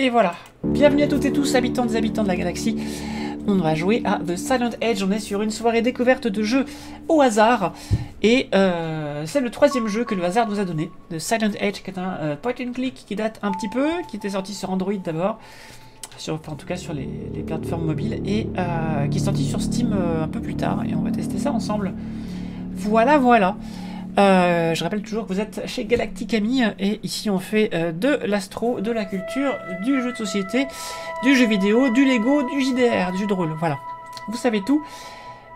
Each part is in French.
Et voilà, bienvenue à toutes et tous, habitantes et habitants de la galaxie. On va jouer à The Silent Edge, on est sur une soirée découverte de jeux au hasard. Et c'est le troisième jeu que le hasard nous a donné. The Silent Edge, qui est un point and click qui date un petit peu, qui était sorti sur Android d'abord. Enfin, en tout cas sur les plateformes mobiles. Et qui est sorti sur Steam un peu plus tard. Et on va tester ça ensemble. Voilà, voilà. Je rappelle toujours que vous êtes chez Galactic Ami et ici on fait de l'astro, de la culture, du jeu de société, du jeu vidéo, du Lego, du JDR, du jeu de rôle, voilà. Vous savez tout.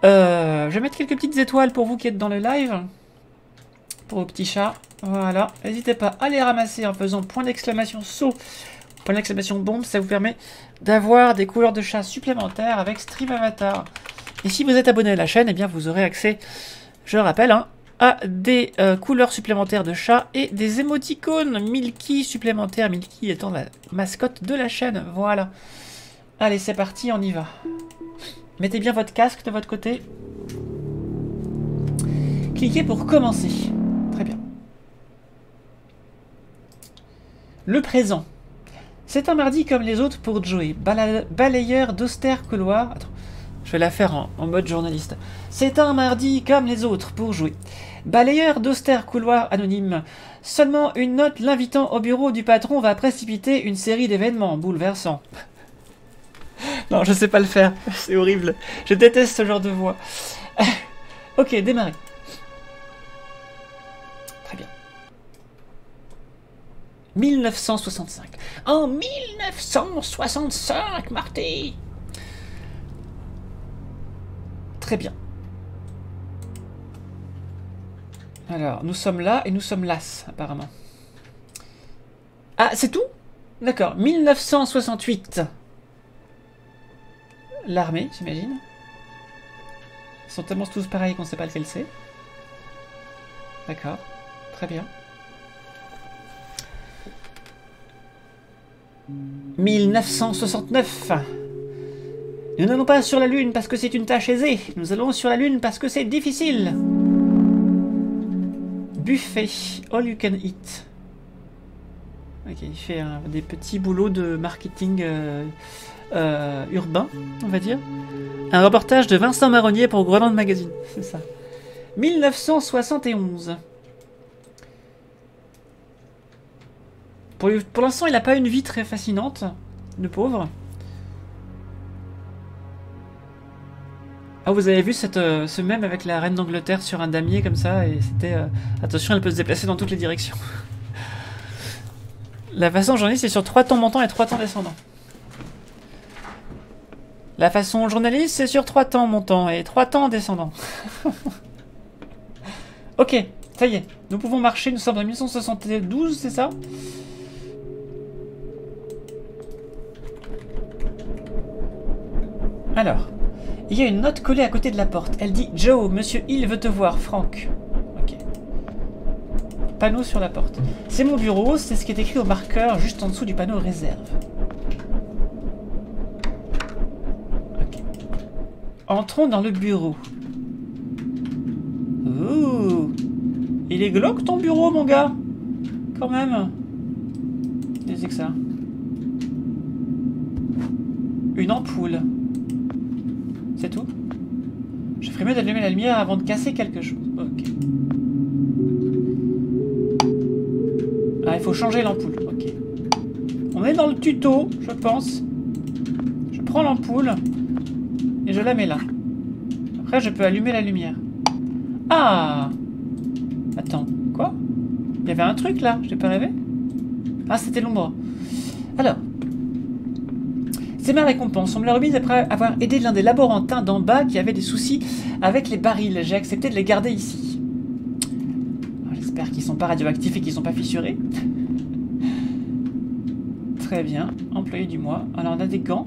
Je vais mettre quelques petites étoiles pour vous qui êtes dans le live. Pour vos petits chats, voilà. N'hésitez pas à les ramasser en faisant point d'exclamation saut, point d'exclamation bombe, ça vous permet d'avoir des couleurs de chat supplémentaires avec Stream Avatar. Et si vous êtes abonné à la chaîne, eh bien vous aurez accès, je le rappelle, à des couleurs supplémentaires de chat et des émoticônes Milky supplémentaires, Milky étant la mascotte de la chaîne, voilà. Allez, c'est parti, on y va. Mettez bien votre casque de votre côté. Cliquez pour commencer. Très bien. Le présent. C'est un mardi comme les autres pour Joey, balayeur d'austères couloirs. Attends, je vais la faire en mode journaliste. C'est un mardi comme les autres pour jouer. Balayeur d'austères couloirs anonymes. Seulement une note l'invitant au bureau du patron va précipiter une série d'événements bouleversants. Non, je sais pas le faire. C'est horrible. Je déteste ce genre de voix. Ok, démarrez. Très bien. 1965. En 1965, Marty. Très bien. Alors, nous sommes là et nous sommes las, apparemment. Ah, c'est tout? D'accord. 1968. L'armée, j'imagine. Ils sont tellement tous pareils qu'on ne sait pas lequel c'est. D'accord. Très bien. 1969. Nous n'allons pas sur la Lune parce que c'est une tâche aisée. Nous allons sur la Lune parce que c'est difficile. Buffet, all you can eat. Ok, il fait des petits boulots de marketing urbain, on va dire. Un reportage de Vincent Marronnier pour Groenland Magazine, c'est ça. 1971. Pour l'instant, il n'a pas une vie très fascinante, le pauvre. Ah, vous avez vu ce mème avec la reine d'Angleterre sur un damier comme ça, et c'était... attention, elle peut se déplacer dans toutes les directions. La façon journaliste, c'est sur 3 temps montants et 3 temps descendants. La façon journaliste, c'est sur 3 temps montants et 3 temps descendants. Ok, ça y est, nous pouvons marcher, nous sommes en 1972, c'est ça? Alors... Il y a une note collée à côté de la porte. Elle dit « Joe, Monsieur Hill veut te voir, Frank. » Ok. Panneau sur la porte. C'est mon bureau, c'est ce qui est écrit au marqueur juste en dessous du panneau réserve. Ok. Entrons dans le bureau. Ouh. Il est glauque ton bureau, mon gars. Quand même. Qu'est-ce que c'est que ça? Une ampoule. C'est tout? Je ferais mieux d'allumer la lumière avant de casser quelque chose. Ok. Ah, il faut changer l'ampoule. Ok. On est dans le tuto, je pense. Je prends l'ampoule et je la mets là. Après, je peux allumer la lumière. Ah! Attends, quoi? Il y avait un truc là, je t'ai pas rêvé? Ah, c'était l'ombre. Alors. C'est ma récompense. On me l'a remise après avoir aidé l'un des laborantins d'en bas qui avait des soucis avec les barils. J'ai accepté de les garder ici. J'espère qu'ils sont pas radioactifs et qu'ils sont pas fissurés. Très bien. Employé du mois. Alors on a des gants.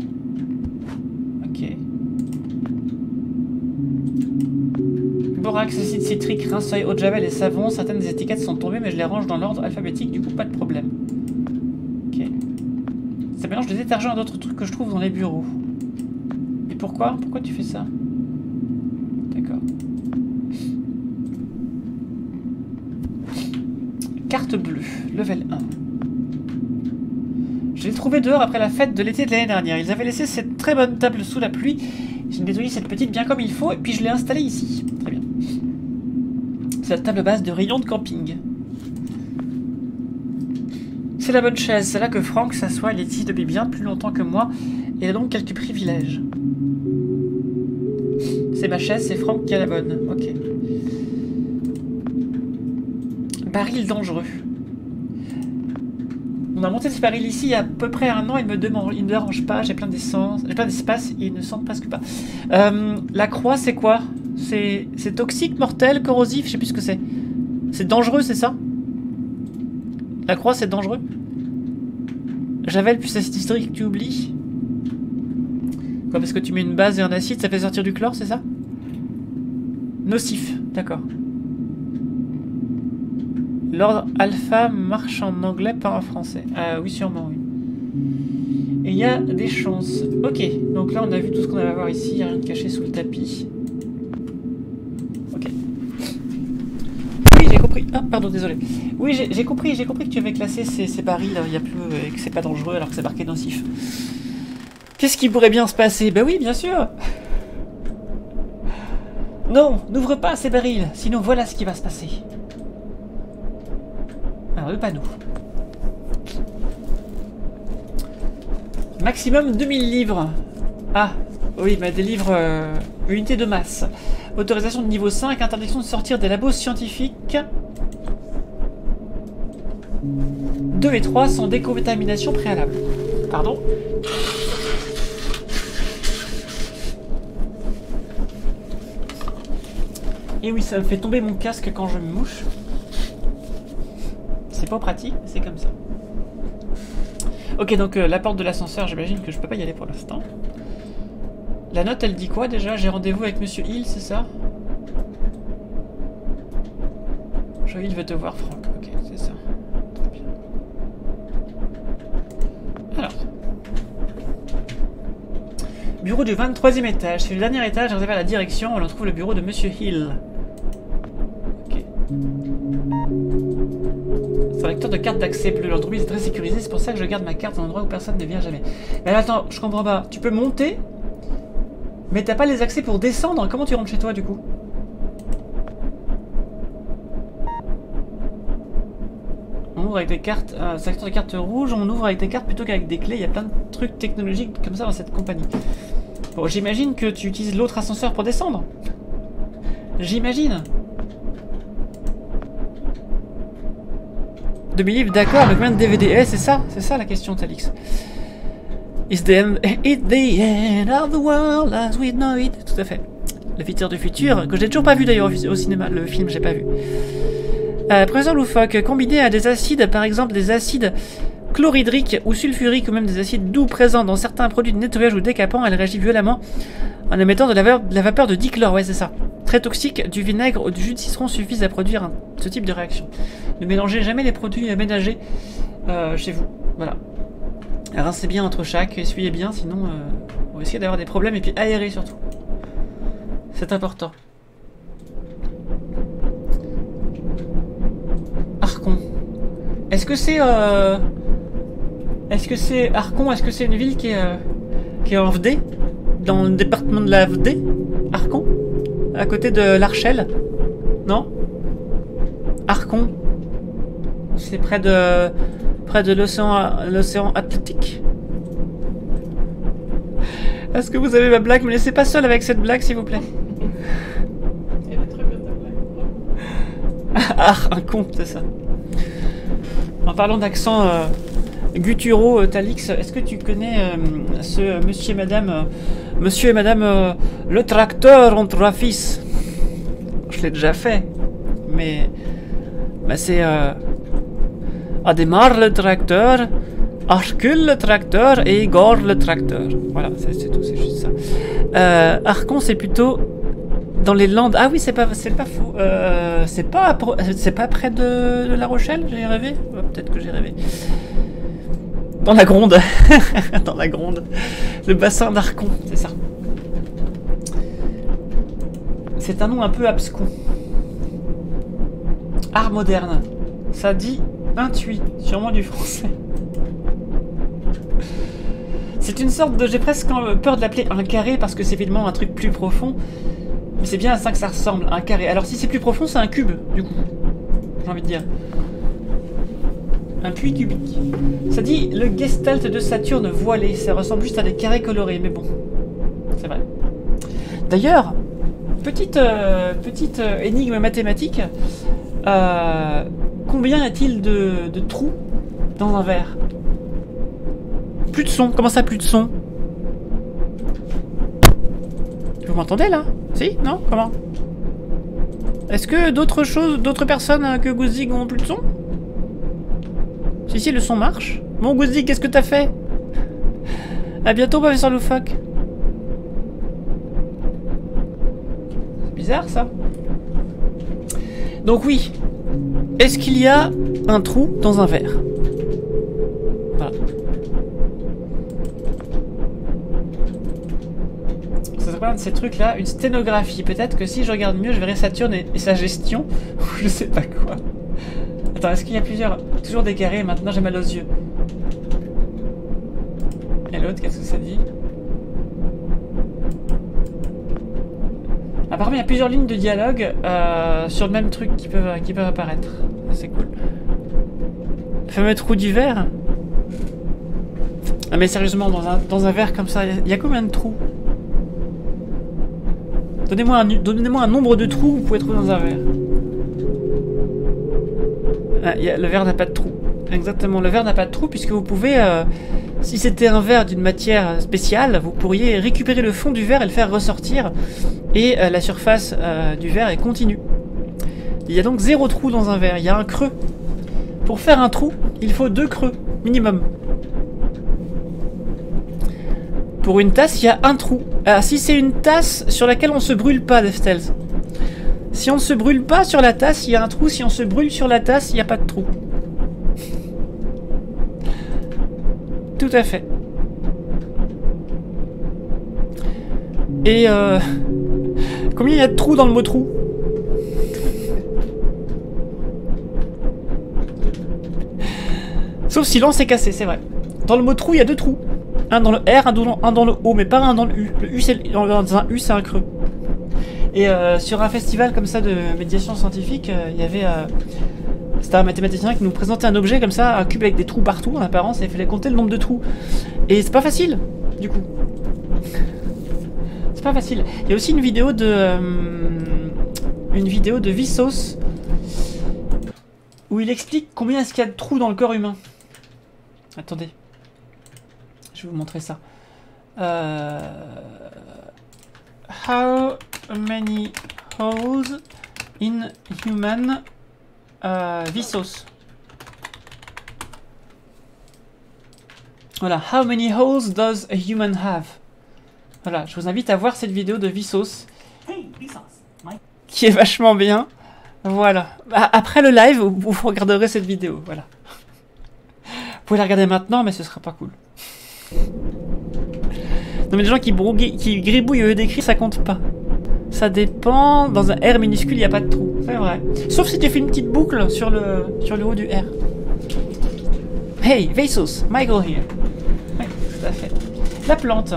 Ok. Borax, acide citrique, rince-œil, eau de javel et savon. Certaines des étiquettes sont tombées mais je les range dans l'ordre alphabétique. Du coup pas de problème. Ok. Ça mélange de détergents à d'autres trucs que je trouve dans les bureaux. Et pourquoi? Pourquoi tu fais ça? D'accord. Carte bleue, level 1. Je l'ai trouvé dehors après la fête de l'été de l'année dernière. Ils avaient laissé cette très bonne table sous la pluie. J'ai nettoyé cette petite bien comme il faut et puis je l'ai installée ici. Très bien. C'est la table basse de rayon de camping. C'est la bonne chaise. C'est là que Franck s'assoit. Il est ici depuis bien plus longtemps que moi. Et a donc quelques privilèges. C'est ma chaise, c'est Franck qui a la bonne. Ok. Baril dangereux. On a monté ce baril ici il y a à peu près un an. Il me dérange pas. J'ai plein d'essence, j'ai plein d'espace. Et il ne sent presque pas. La croix, c'est quoi? C'est toxique, mortel, corrosif. Je sais plus ce que c'est. C'est dangereux, c'est ça? La croix, c'est dangereux. Javel plus acide historique, tu oublies. Quoi, parce que tu mets une base et un acide, ça fait sortir du chlore, c'est ça? Nocif, d'accord. L'ordre alpha marche en anglais, pas en français. Oui, sûrement, oui. Et il y a des chances. Ok, donc là, on a vu tout ce qu'on avait à voir ici. Il n'y a rien de caché sous le tapis. Ok. Oui, j'ai compris. Ah, pardon, désolé. Oui, j'ai compris que tu avais classé ces barils, il y a plus, et que c'est pas dangereux alors que c'est marqué nocif. Qu'est-ce qui pourrait bien se passer? Ben oui, bien sûr. Non, n'ouvre pas ces barils, sinon voilà ce qui va se passer. Alors, pas nous. Maximum 2000 livres. Ah, oui, mais des livres unités de masse. Autorisation de niveau 5, interdiction de sortir des labos scientifiques. 2 et 3 sont décontamination préalable. Pardon? Et oui, ça me fait tomber mon casque quand je me mouche. C'est pas pratique, c'est comme ça. Ok, donc la porte de l'ascenseur, j'imagine que je peux pas y aller pour l'instant. La note, elle dit quoi déjà? J'ai rendez-vous avec Monsieur Hill, c'est ça? Monsieur Hill veut te voir, Franck. Ok, c'est ça. Très bien. Alors. Bureau du 23e étage. C'est le dernier étage réservé à la direction. On en trouve le bureau de Monsieur Hill. Ok. C'est un lecteur de carte d'accès bleu. L'endroit est très sécurisé. C'est pour ça que je garde ma carte dans un endroit où personne ne vient jamais. Mais attends, je comprends pas. Tu peux monter, mais t'as pas les accès pour descendre. Comment tu rentres chez toi du coup? On ouvre avec des cartes. Secteur de cartes rouges. On ouvre avec des cartes plutôt qu'avec des clés. Il y a plein de trucs technologiques comme ça dans cette compagnie. Bon, j'imagine que tu utilises l'autre ascenseur pour descendre. J'imagine. 2000 livres, d'accord, mais combien de DVD? Eh, c'est ça la question, Talix. It's the end of the world as we know it. Tout à fait. Le futur du futur, que j'ai toujours pas vu d'ailleurs au cinéma, le film, j'ai pas vu. Professeur loufoque, combiné à des acides, par exemple des acides chlorhydriques ou sulfuriques, ou même des acides doux présents dans certains produits de nettoyage ou décapants, elle réagit violemment en émettant de la vapeur de dichlore, ouais c'est ça. Très toxique, du vinaigre ou du jus de citron suffisent à produire ce type de réaction. Ne mélangez jamais les produits ménagers chez vous, voilà. Rincez bien entre chaque, essuyez bien, sinon vous risquez d'avoir des problèmes, et puis aérez surtout. C'est important. Arcon. Est-ce que c'est Arcon, est-ce que c'est une ville qui est en VD? Dans le département de la VD? Arcon? À côté de l'Archel? Non? Arcon. C'est près de l'océan Atlantique. Est-ce que vous avez ma blague? Me laissez pas seul avec cette blague, s'il vous plaît. Elle est très bien ta blague. Ah, un con, c'est ça. En parlant d'accent gutturaux, Talix, est-ce que tu connais ce monsieur et madame le tracteur en trois fils? Je l'ai déjà fait, mais c'est Adhémar le tracteur, Arcule le tracteur et Igor le tracteur. Voilà, c'est tout, c'est juste ça. Arcon, c'est plutôt dans les Landes. Ah oui, c'est pas faux. C'est pas près de La Rochelle, j'ai rêvé. Oh, peut-être que j'ai rêvé. Dans la Gronde. Dans la Gronde. Le bassin d'Arcon, c'est ça. C'est un nom un peu abscon. Art moderne. Ça dit intuit, sûrement du français. C'est une sorte de... J'ai presque peur de l'appeler un carré parce que c'est évidemment un truc plus profond. Mais c'est bien à ça que ça ressemble, un carré. Alors si c'est plus profond, c'est un cube, du coup. J'ai envie de dire. Un puits cubique. Ça dit le gestalt de Saturne voilé. Ça ressemble juste à des carrés colorés, mais bon. C'est vrai. D'ailleurs, petite énigme mathématique. Combien y a-t-il de trous dans un verre? Plus de son. Comment ça, plus de son? Vous m'entendez là? Si? Non? Comment? Est-ce que d'autres personnes que Guzdig ont plus de son? Si, le son marche. Bon, Guzdig, qu'est-ce que t'as fait? À bientôt, professeur Loufoque. C'est bizarre, ça. Donc oui. Est-ce qu'il y a un trou dans un verre? Voilà. Ça serait pas un de ces trucs-là, une sténographie. Peut-être que si je regarde mieux, je verrai Saturne et sa gestion. Ou je sais pas quoi. Attends, est-ce qu'il y a toujours des carrés? Maintenant, j'ai mal aux yeux. Et l'autre, qu'est-ce que ça dit? Apparemment, il y a plusieurs lignes de dialogue sur le même truc qui peuvent apparaître. C'est cool. Le fameux trou du verre. Ah mais sérieusement, dans un verre comme ça, il y a combien de trous? Donnez-moi un nombre de trous que vous pouvez trouver dans un verre. Ah, le verre n'a pas de trou. Exactement, le verre n'a pas de trou puisque vous pouvez... si c'était un verre d'une matière spéciale, vous pourriez récupérer le fond du verre et le faire ressortir. Et la surface du verre est continue. Il y a donc 0 trou dans un verre, il y a un creux. Pour faire un trou, il faut 2 creux, minimum. Pour une tasse, il y a un trou. Alors, si c'est une tasse sur laquelle on ne se brûle pas, Deftels. Si on ne se brûle pas sur la tasse, il y a un trou. Si on se brûle sur la tasse, il n'y a pas de trou. Tout à fait. Et combien il y a de trous dans le mot trou? Sauf si l'on s'est cassé, c'est vrai. Dans le mot trou, il y a 2 trous. Un dans le R, un dans le O, mais pas un dans le U. Le U, dans un U, c'est un creux. Et sur un festival comme ça de médiation scientifique, il y avait... c'était un mathématicien qui nous présentait un objet comme ça, un cube avec des trous partout en apparence, et il fallait compter le nombre de trous. Et c'est pas facile, du coup. C'est pas facile. Il y a aussi une vidéo de Vsauce où il explique combien est-ce qu'il y a de trous dans le corps humain. Attendez. Je vais vous montrer ça. How many holes in human Vsauce. Voilà. How many holes does a human have? Voilà. Je vous invite à voir cette vidéo de Vsauce. Qui est vachement bien. Voilà. Après le live, vous regarderez cette vidéo. Voilà. Vous pouvez la regarder maintenant, mais ce sera pas cool. Non mais les gens qui gribouillent au lieu d'écrire, ça compte pas. Ça dépend. Dans un R minuscule, il n'y a pas de trou. C'est vrai. Sauf si tu fais une petite boucle sur le haut du R. Hey, Vsauce, Michael here. Oui, tout à fait. La plante.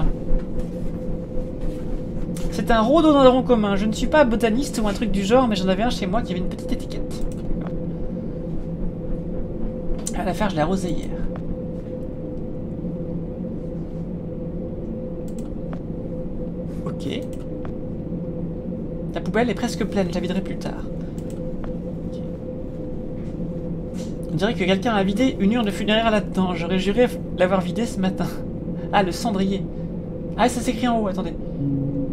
C'est un rhododendron commun. Je ne suis pas botaniste ou un truc du genre, mais j'en avais un chez moi qui avait une petite étiquette. À l'affaire, je l'ai arrosé hier. Ok. La poubelle est presque pleine, je la viderai plus tard. Okay. On dirait que quelqu'un a vidé une urne funéraire là-dedans. J'aurais juré l'avoir vidée ce matin. Ah, le cendrier. Ah, ça s'écrit en haut, attendez.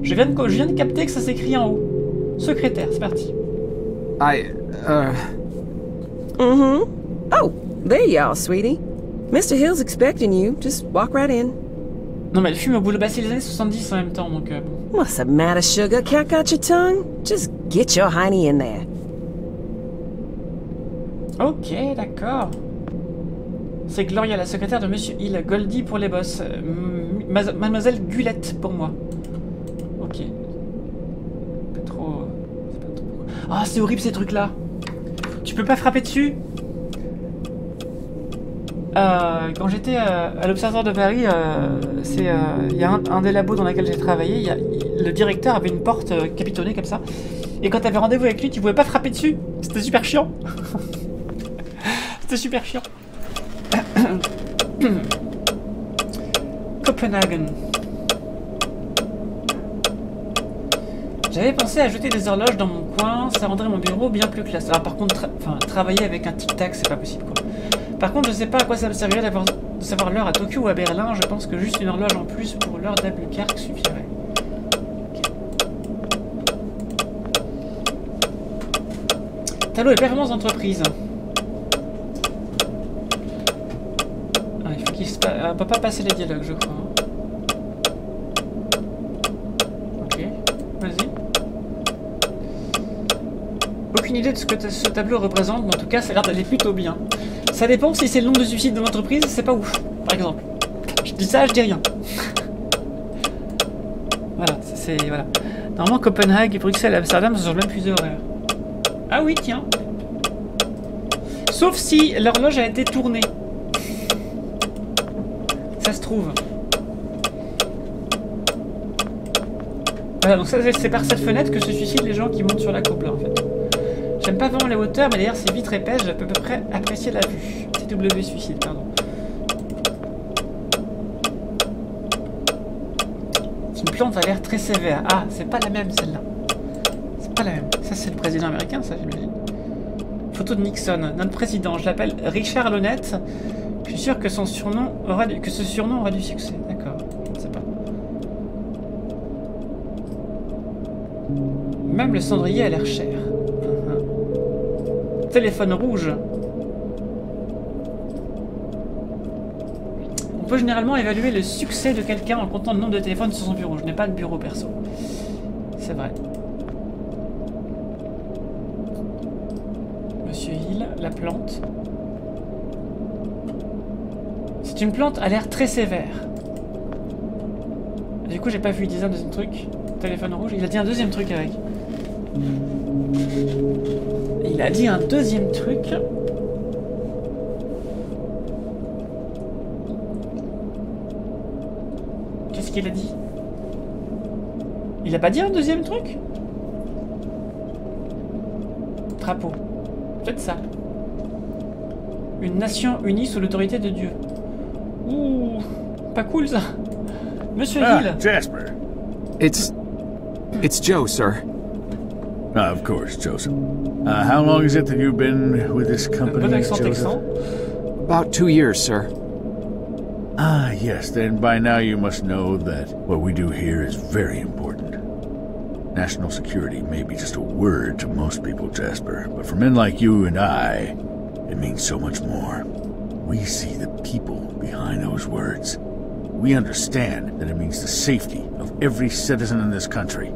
Je viens de capter que ça s'écrit en haut. Secrétaire, c'est parti. Oh, there you are, sweetie. Mr. Hill's expecting you. Just walk right in. Non, mais elle fume au boulot. Bah, c'est les années 70 en même temps, donc... What's the matter, sugar? Cat got your tongue? Just get your hiney in there. Ok, d'accord. C'est Gloria, la secrétaire de Monsieur Hill. Goldie pour les boss. Mademoiselle Gulette pour moi. Ok. Pas trop... C'est pas trop... Ah, c'est horrible ces trucs-là. Tu peux pas frapper dessus? quand j'étais à l'Observatoire de Paris, il y a un des labos dans lequel j'ai travaillé, le directeur avait une porte capitonnée comme ça. Et quand tu avais rendez-vous avec lui, tu pouvais pas frapper dessus. C'était super chiant. C'était super chiant. Copenhagen. J'avais pensé à jeter des horloges dans mon coin, ça rendrait mon bureau bien plus classe. Alors par contre, travailler avec un tic-tac, c'est pas possible quoi. Par contre, je sais pas à quoi ça me servirait de savoir l'heure à Tokyo ou à Berlin. Je pense que juste une horloge en plus pour l'heure d'Albuquerque suffirait. Okay. Talot et performance d'entreprise. Ah, il faut qu'il se passe. On peut pas passer les dialogues, je crois. Ok, vas-y. Aucune idée de ce que ce tableau représente, mais en tout cas, ça a l'air d'aller plutôt bien. Ça dépend si c'est le nombre de suicides de l'entreprise, c'est pas ouf, par exemple. Je dis ça, je dis rien. Voilà, c'est... Voilà. Normalement, Copenhague, Bruxelles et Amsterdam sont sur le même fuseau horaire. Ah oui, tiens. Sauf si l'horloge a été tournée. Ça se trouve. Voilà, donc ça, c'est par cette fenêtre que se suicident les gens qui montent sur la courbe, là, en fait. J'aime pas vraiment les hauteurs, mais d'ailleurs, c'est vitres épaisses, je peux à peu près apprécier la vue. TW suicide, pardon. Une plante a l'air très sévère. Ah, c'est pas la même, celle-là. C'est pas la même. Ça, c'est le président américain, ça, j'imagine. Photo de Nixon. Notre président, je l'appelle Richard Lonette. Je suis sûr que ce surnom aura du succès. D'accord, je ne sais pas. Même le cendrier a l'air cher. Téléphone rouge. On peut généralement évaluer le succès de quelqu'un en comptant le nombre de téléphones sur son bureau. Je n'ai pas de bureau perso. C'est vrai. Monsieur Hill, la plante. C'est une plante à l'air très sévère. Du coup, j'ai pas vu. Il disait un deuxième truc. Téléphone rouge. Il a dit un deuxième truc avec. Il a dit un deuxième truc. Qu'est-ce qu'il a dit? Il a pas dit un deuxième truc? Drapeau. Peut-être ça. Une nation unie sous l'autorité de Dieu. Ouh, pas cool ça. Monsieur Hill. Jasper. It's Joe, sir. Of course, Joseph. How long is it that you've been with this company, Bon accent Joseph? texan. About 2 years, sir. Ah, yes, then by now you must know that what we do here is very important. National security may be just a word to most people, Jasper, but for men like you and I, it means so much more. We see the people behind those words. We understand that it means the safety of every citizen in this country,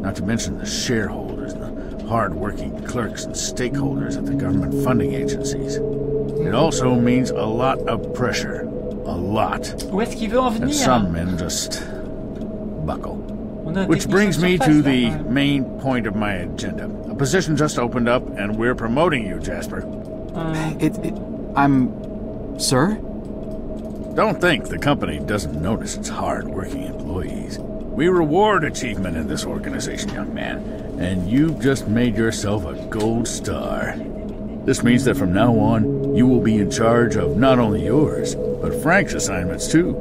not to mention the shareholders and the hard-working clerks and stakeholders at the government funding agencies. It also means a lot of pressure. A lot. Où est-ce qu'il veut en And venir? some men just buckle. On a un Which technicien brings de me surface, to là, the quand même. main point of my agenda. A position just opened up, and we're promoting you, Jasper. I'm... Sir? Don't think the company doesn't notice its hard-working employees. We reward achievement in this organization, young man, and you've just made yourself a gold star. This means that from now on, you will be in charge of not only yours, but Frank's assignments too.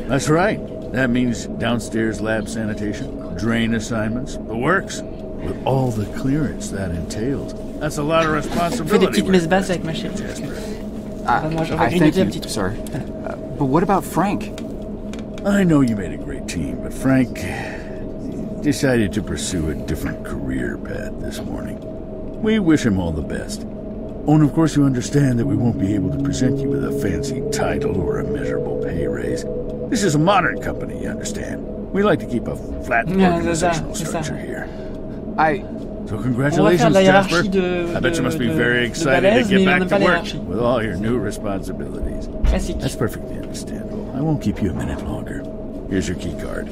That's right. That means downstairs lab sanitation, drain assignments, the works, with all the clearance that entails. That's a lot of Je fais des responsibility. petites messes basses avec ma chérie. Moi, j'aurais I grignoté thank un you, petit truc. sir. But what about Frank? I know you made a great team, but Frank decided to pursue a different career path this morning. We wish him all the best. Oh, and of course you understand that we won't be able to present you with a fancy title or a measurable pay raise. This is a modern company, you understand. We like to keep a flat organizational c'est ça. structure here. So On va faire congratulations, de la Jasper. hiérarchie de... I bet you must be very de excited balèze, to mais get on back n'a pas to la work hiérarchie. with all your new responsibilities. Classique. That's perfectly understandable. I won't keep you a minute longer. Here's your key card.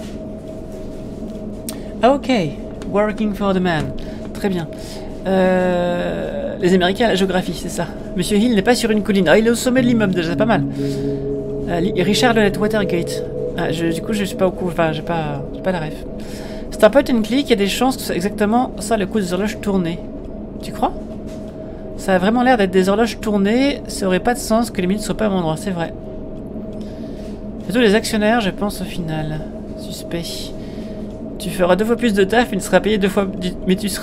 Ok, working for the man. Très bien. les Américains à la géographie, c'est ça. Monsieur Hill n'est pas sur une colline. Ah, il est au sommet de l'immeuble, déjà, pas mal. Richard Lonette, Watergate. Ah, du coup, je suis pas au courant. Enfin, j'ai pas la ref. C'est un point and click, il y a des chances que ce soit exactement ça le coup des horloges tournées. Tu crois? Ça a vraiment l'air d'être des horloges tournées. Ça aurait pas de sens que les minutes soient pas au même endroit, c'est vrai. Surtout les actionnaires, je pense, au final. Suspect. Tu feras 2 fois plus de taf, mais tu seras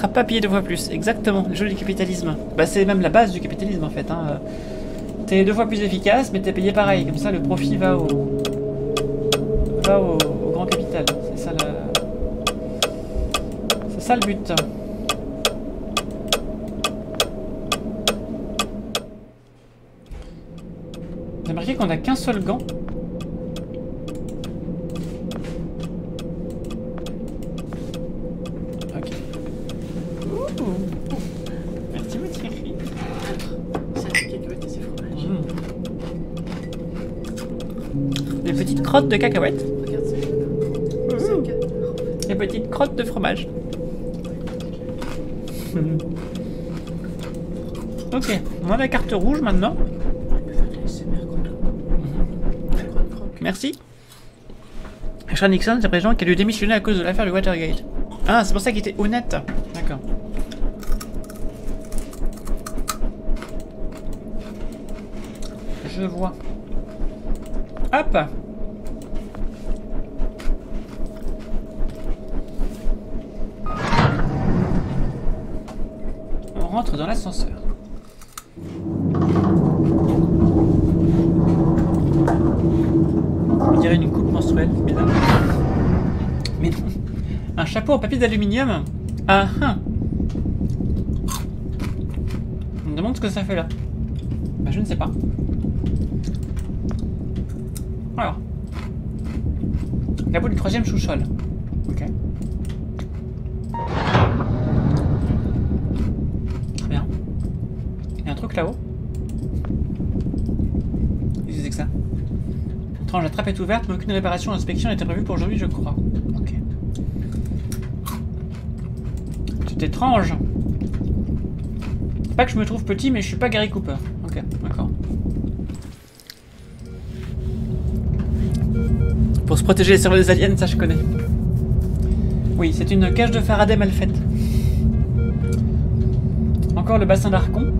pas payé 2 fois plus. Exactement, le jeu du capitalisme. Bah, c'est même la base du capitalisme en fait. Hein. T'es 2 fois plus efficace, mais t'es payé pareil. Comme ça, le profit va au grand capital. C'est ça le but. J'ai remarqué qu'on a qu'un seul gant. Ok. Merci mon Thierry. Des petites crottes de cacahuètes. Des petites crottes de fromage. Ok, on a la carte rouge maintenant. Merci. Richard Nixon, c'est président qui a dû démissionner à cause de l'affaire du Watergate. Ah, c'est pour ça qu'il était honnête. D'accord. Je vois. Hop. On rentre dans l'ascenseur. On dirait une coupe menstruelle, mesdames. Mais non. Un chapeau en papier d'aluminium. Ah ah. On me demande ce que ça fait là. Bah je ne sais pas. Alors. La boule du 3e sous-sol. Ok. Très bien. Il y a un truc là-haut. Qu'est-ce que c'est que ça? La trappe est ouverte, mais aucune réparation ou inspection n'était prévue pour aujourd'hui, je crois. Ok. C'est étrange. Pas que je me trouve petit, mais je suis pas Gary Cooper. Ok, d'accord. Pour se protéger des cerveaux des aliens, ça je connais. Oui, c'est une cage de Faraday mal faite. Encore le bassin d'Arcon.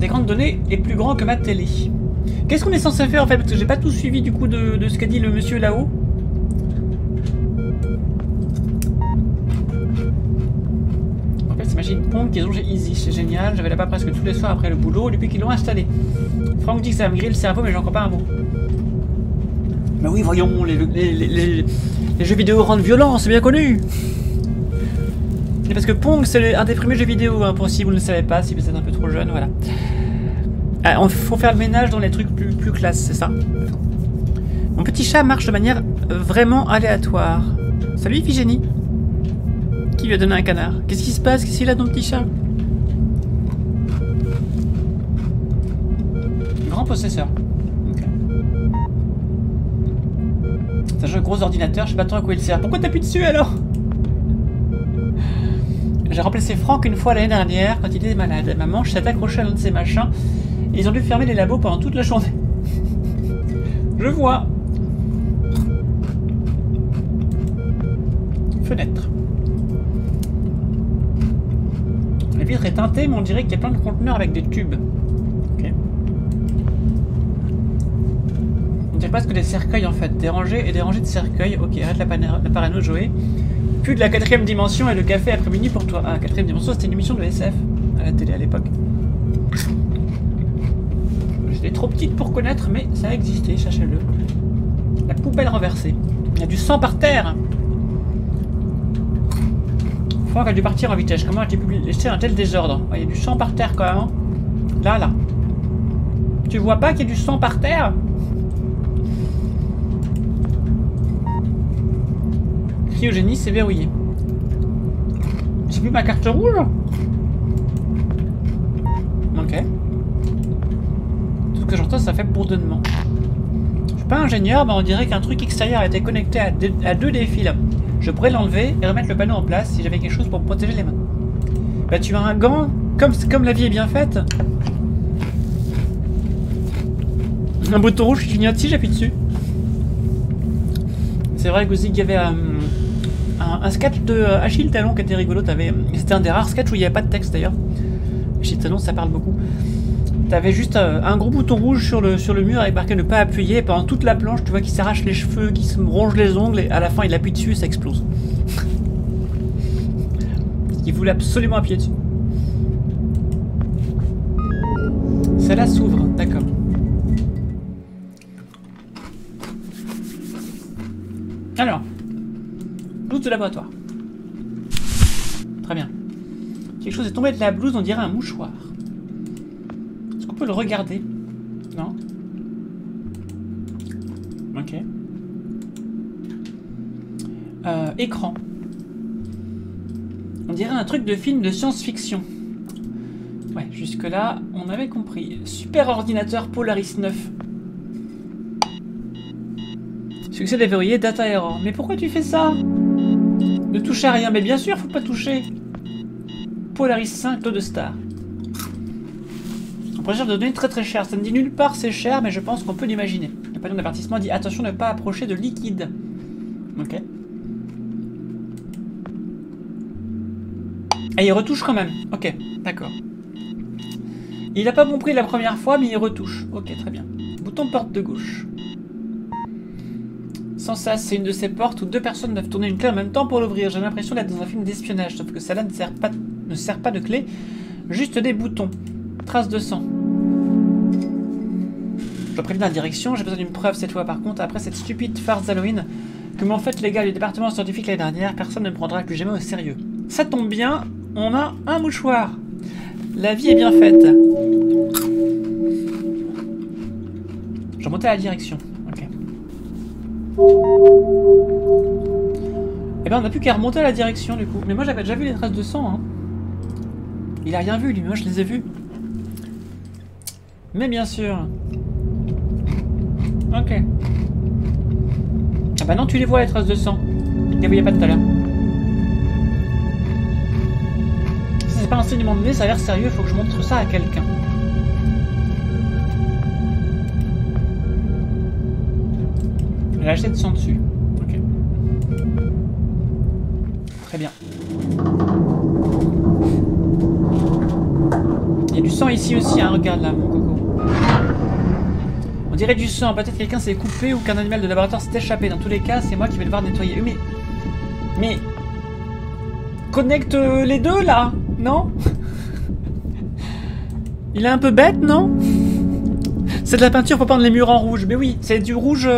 L'écran de données est plus grand que ma télé. Qu'est-ce qu'on est censé faire en fait? Parce que j'ai pas tout suivi du coup de ce qu'a dit le monsieur là-haut. En fait, c'est Machine Pong qu'ils ont chez Easy. C'est génial. J'avais là-bas presque tous les soirs après le boulot depuis qu'ils l'ont installé. Franck dit que ça va me griller le cerveau, mais j'en crois pas un mot. Mais oui, voyons, les jeux vidéo rendent violents, c'est bien connu. Et parce que Pong, c'est un des premiers jeux vidéo, hein, pour si vous ne le savez pas, si vous êtes un peu trop jeune, voilà. Il faut faire le ménage dans les trucs plus classe, c'est ça. Mon petit chat marche de manière vraiment aléatoire. Salut Iphigénie. Qui lui a donné un canard? Qu'est-ce qui se passe? Qu'est-ce qu'il a dans le petit chat? Grand possesseur. Okay. C'est un jeu gros ordinateur, je sais pas trop à quoi il sert. Pourquoi t'appuies dessus alors? J'ai remplacé Franck une fois l'année dernière quand il était malade. Ma manche s'est accrochée à l'un de ces machins et ils ont dû fermer les labos pendant toute la journée. Je vois. Fenêtre. La vitre est teintée, mais on dirait qu'il y a plein de conteneurs avec des tubes. Ok. On dirait presque des cercueils en fait. Des rangées et des rangées de cercueils. Ok, arrête la parano, Joey. Plus de la 4ème dimension et le café après minuit pour toi. Ah, 4ème dimension, c'était une émission de SF à la télé à l'époque. J'étais trop petite pour connaître, mais ça a existé, sachez-le. La poubelle renversée. Il y a du sang par terre. Franck a dû partir en vitesse. Comment a-t-il pu laisser un tel désordre? Il y a du sang par terre quand même. Hein. Là. Tu vois pas qu'il y a du sang par terre? Cryogénie, c'est verrouillé. J'ai plus ma carte rouge? Ok. Tout ce que j'entends, ça fait bourdonnement. Je Pas ingénieur, mais on dirait qu'un truc extérieur a été connecté à deux des fils. Je pourrais l'enlever et remettre le panneau en place si j'avais quelque chose pour me protéger les mains. Bah tu as un gant, comme la vie est bien faite. Un bouton rouge qui clignote si j'appuie dessus. C'est vrai que aussi qu'il y avait un sketch de Achille Talon qui était rigolo. C'était un des rares sketchs où il n'y avait pas de texte d'ailleurs. Achille Talon, ça parle beaucoup. T'avais juste un gros bouton rouge sur le mur avec marqué ne pas appuyer. Et pendant toute la planche, tu vois qu'il s'arrache les cheveux, qu'il se ronge les ongles et à la fin il appuie dessus et ça explose. Il voulait absolument appuyer dessus. Celle-là s'ouvre, d'accord. Alors, blouse de laboratoire. Très bien. Quelque chose est tombé de la blouse, on dirait un mouchoir. Est-ce qu'on peut le regarder? Non. Ok. Écran. On dirait un truc de film de science-fiction. Ouais, jusque-là, on avait compris. Super ordinateur Polaris 9. Succès déverrouillé, data error. Mais pourquoi tu fais ça? Ne touchez à rien. Mais bien sûr, faut pas toucher. Polaris 5, lot de star. Un projet de données très très cher. Ça ne dit nulle part c'est cher, mais je pense qu'on peut l'imaginer. Le panneau d'avertissement dit attention ne pas approcher de liquide. Ok. Et il retouche quand même. Ok, d'accord. Il n'a pas compris la première fois, mais il retouche. Ok, très bien. Bouton porte de gauche. Sans ça, c'est une de ces portes où deux personnes doivent tourner une clé en même temps pour l'ouvrir. J'ai l'impression d'être dans un film d'espionnage, sauf que celle-là ne sert pas de clé, juste des boutons. Traces de sang. Je dois prévenir la direction, j'ai besoin d'une preuve cette fois par contre. Après cette stupide farce d'Halloween que m'ont fait les gars du département scientifique l'année dernière, personne ne me prendra plus jamais au sérieux. Ça tombe bien, on a un mouchoir. La vie est bien faite. Je remontais à la direction. Ok. Eh ben on n'a plus qu'à remonter à la direction du coup. Mais moi j'avais déjà vu les traces de sang. Hein. Il a rien vu lui, mais moi je les ai vues. Mais bien sûr. Ok. Ah bah non, tu les vois les traces de sang. Tu les voyais pas tout à l'heure. Si c'est pas un saignement de nez, ça a l'air sérieux, faut que je montre ça à quelqu'un. J'ai acheté de sang dessus. Ok. Très bien. Il y a du sang ici aussi, hein, regarde là, mon coco. On dirait du sang, peut-être quelqu'un s'est coupé ou qu'un animal de laboratoire s'est échappé. Dans tous les cas, c'est moi qui vais devoir nettoyer. Mais... Connecte les deux, là, non? Il est un peu bête, non? C'est de la peinture, faut peindre les murs en rouge. Mais oui, c'est du rouge...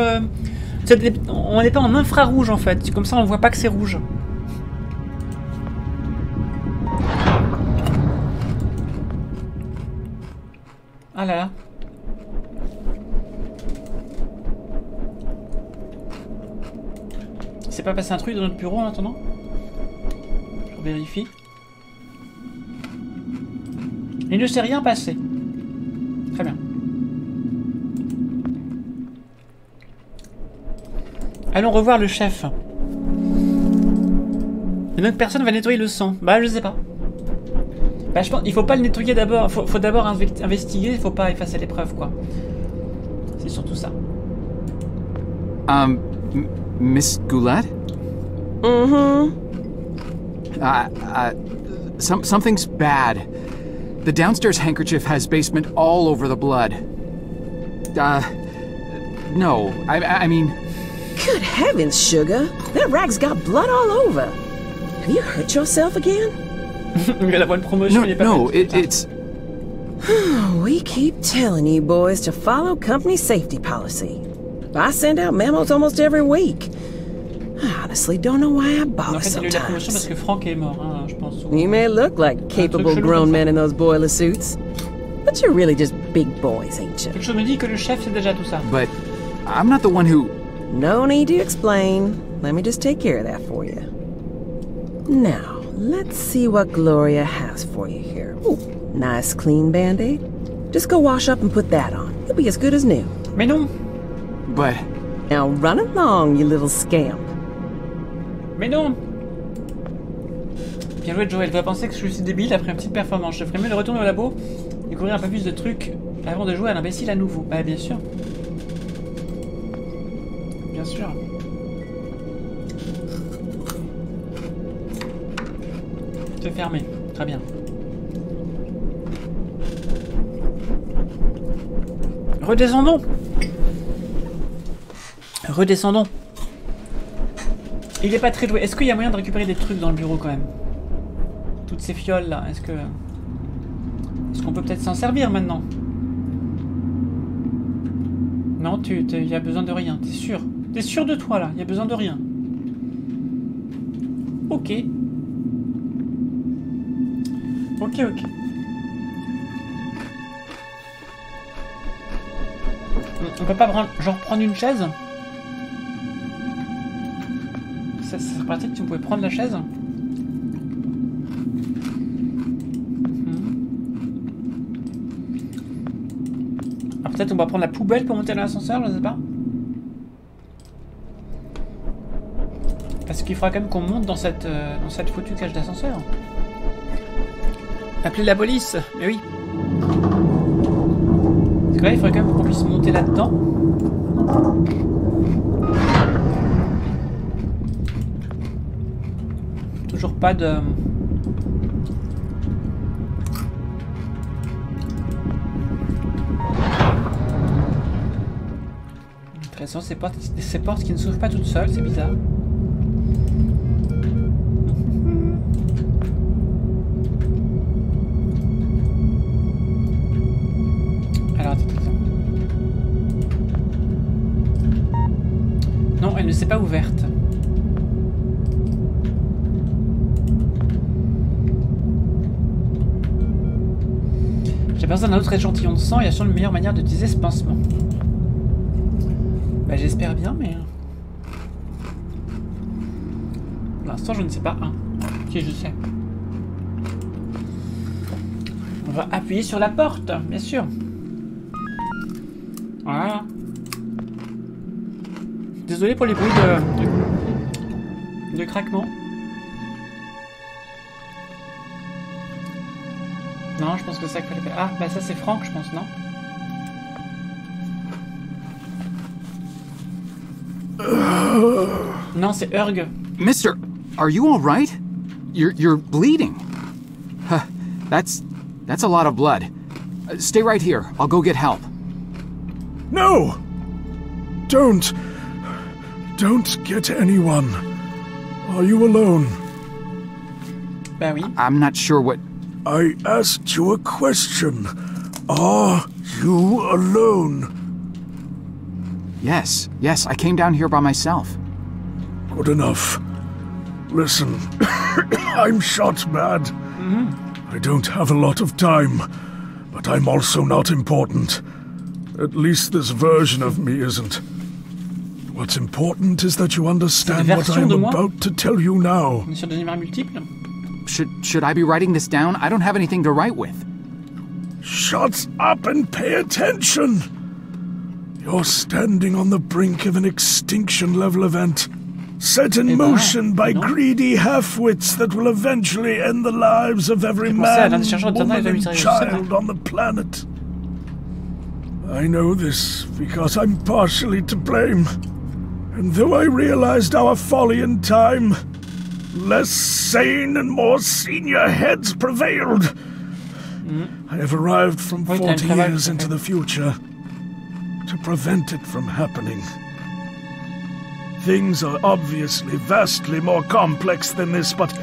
On n'est pas en infrarouge, en fait. Comme ça, on voit pas que c'est rouge. Ah là là. Il s'est pas passé un truc dans notre bureau en attendant? Je vérifie. Il ne s'est rien passé. Très bien. Allons revoir le chef. Une autre personne va nettoyer le sang. Bah je sais pas. Bah, je pense il faut pas le nettoyer d'abord, faut d'abord investiguer, il faut pas effacer les preuves quoi. C'est surtout ça. Miss Goulet? Something's bad. The downstairs handkerchief has basement all over the blood. No, I mean... Good heavens, Sugar. That rag's got blood all over. Have you hurt yourself again? No, it's... We keep telling you boys to follow company safety policy. I send out memos almost every week. I honestly don't know why I bother sometimes. Parce que Frank est mort, hein, je pense. You may look like capable grown men in those boiler suits, but you're really just big boys, ain't you? Quelque chose me dit que le chef c'est déjà tout ça. But I'm not the one who... No need to explain. Let me just take care of that for you. Now, let's see what Gloria has for you here. Ooh, nice clean band-aid. Just go wash up and put that on. You'll be as good as new. Mais non. but... Now run along, you little scamp. Mais non! Bien joué, Joel. Tu vas penser que je suis débile après une petite performance. Je ferais mieux de retourner au labo, découvrir un peu plus de trucs avant de jouer à l'imbécile à nouveau. Bah, bien sûr. Bien sûr. C'est fermé. Très bien. Redescendons. Redescendons. Il est pas très doué. Est-ce qu'il y a moyen de récupérer des trucs dans le bureau quand même? Toutes ces fioles là, est-ce qu'on peut peut-être s'en servir maintenant? Non, il y a besoin de rien, t'es sûr? T'es sûr de toi là? Il y a besoin de rien. Ok. Ok. On peut pas genre prendre une chaise? Ça serait pratique si on pouvait prendre la chaise. Alors peut-être on va prendre la poubelle pour monter dans l'ascenseur, je sais pas. Parce qu'il faudra quand même qu'on monte dans cette foutue cage d'ascenseur. Appeler la police, mais oui. Parce que là il faudrait quand même qu'on puisse monter là-dedans. Toujours pas de... Intéressant, ces portes qui ne s'ouvrent pas toutes seules, c'est bizarre. Alors, attends. Non, elle ne s'est pas ouverte. J'ai besoin d'un autre échantillon de sang et assure une meilleure manière d'utiliser ce pansement. Bah j'espère bien, mais... Pour l'instant, je ne sais pas. Si, je sais. On va appuyer sur la porte, bien sûr. Voilà. Désolé pour les bruits de craquement. Non, je pense que c'est ça qu'il fallait faire. Ah, bah ça c'est Franck, je pense, non? Non, c'est Urg. Mister, are you all right? You're bleeding. That's a lot of blood. Stay right here. I'll go get help. No! Don't get anyone. Are you alone? Bah oui. I'm not sure what... I asked you a question. Are you alone? Yes, I came down here by myself. Good enough. Listen, I'm shot bad. I don't have a lot of time, but I'm also not important. At least this version of me isn't. What's important is that you understand what I am about to tell you now. Sur des numéros multiples. Should I be writing this down? I don't have anything to write with. Shut up and pay attention! You're standing on the brink of an extinction-level event, set in motion by greedy half-wits that will eventually end the lives of every man, woman, and child on the planet. I know this because I'm partially to blame, and though I realized our folly in time, less sane and more senior heads prevailed. I have arrived from 40 years into the future to prevent it from happening. Things are obviously vastly more complex than this, but